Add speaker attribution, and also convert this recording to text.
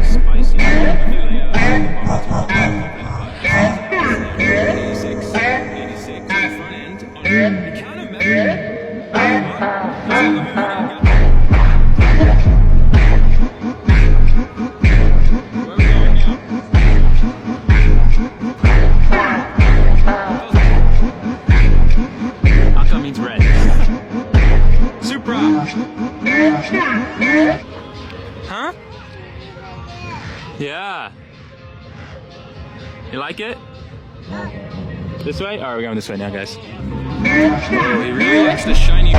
Speaker 1: Spicy. 86 on the front end. You can't imagine. Aqua means red. Supra. Huh? Yeah. You like it? This way? Alright, we're going this way now, guys. Oh, he really likes the shiny.